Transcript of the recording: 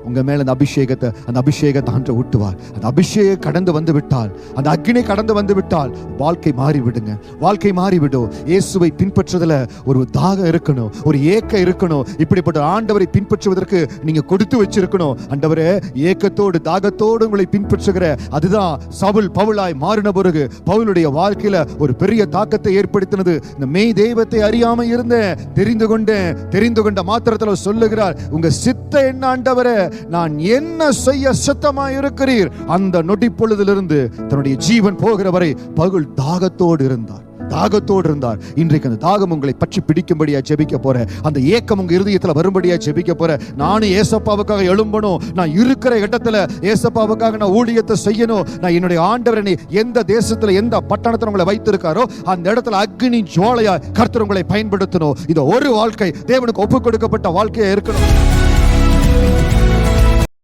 உங்க மேல அந்த அபிஷேகத்தை ஆண்டு ஊட்டுவார். அந்த அபிஷேகம் கடந்து வந்து விட்டால், அந்த அக்னி கடந்து வந்து விட்டால் வாழ்க்கை மாறி விடுங்க. வாழ்க்கை மாறிவிடும். இயேசுவை பின்பற்றுதல ஒரு தாகம் இருக்கணும், ஒரு ஏக்கம் இருக்கணும். இப்படிப்பட்ட ஆண்டவரை பின்பற்றுவதற்கு நீங்க கொடுத்து வச்சிருக்கணும். ஆண்டவரே, ஏக்கத்தோடு தாகத்தோடு உங்களை பின்பற்றுகிற, அதுதான் சவுல் பவுலாய் மாறின பிறகு பவுலுடைய வாழ்க்கையில ஒரு பெரிய தாக்கத்தை ஏற்படுத்தினது. இந்த மெய் தெய்வத்தை அறியாம இருந்தேன், தெரிந்து கொண்ட மாத்திரத்தில் சொல்லுகிறார், உங்க சித்த என்ன ஆண்டவரே, நான் என்ன செய்ய சித்தமாய் இருக்கிறீர். அந்த நொடி பொழுதிலிருந்து தன்னுடைய ஜீவன் போகிற வரை பவுல் தாகத்தோடு இருந்தார். இன்றைக்கு அந்த தாகம் உங்களை பற்றி பிடிக்கும்படியா ஜெபிக்க போறேன். அந்த ஏக்கம் உங்க இருதயத்துல வரும்படியா ஜெபிக்க போறேன். நானும் ஏசப்பாவுக்காக எழும்பணும். நான் இருக்கிற இடத்துல ஏசப்பாவுக்காக நான் ஊழியத்தை செய்யணும். நான் என்னுடைய ஆண்டவரை எந்த தேசத்துல எந்த பட்டணத்துல உங்களை வைத்திருக்காரோ அந்த இடத்துல அக்னி ஜுவாலையா கர்த்தர் உங்களை பயன்படுத்தணும். இந்த ஒரு வாழ்க்கை தேவனுக்கு ஒப்புக் கொடுக்கப்பட்ட வாழ்க்கையா இருக்கணும்.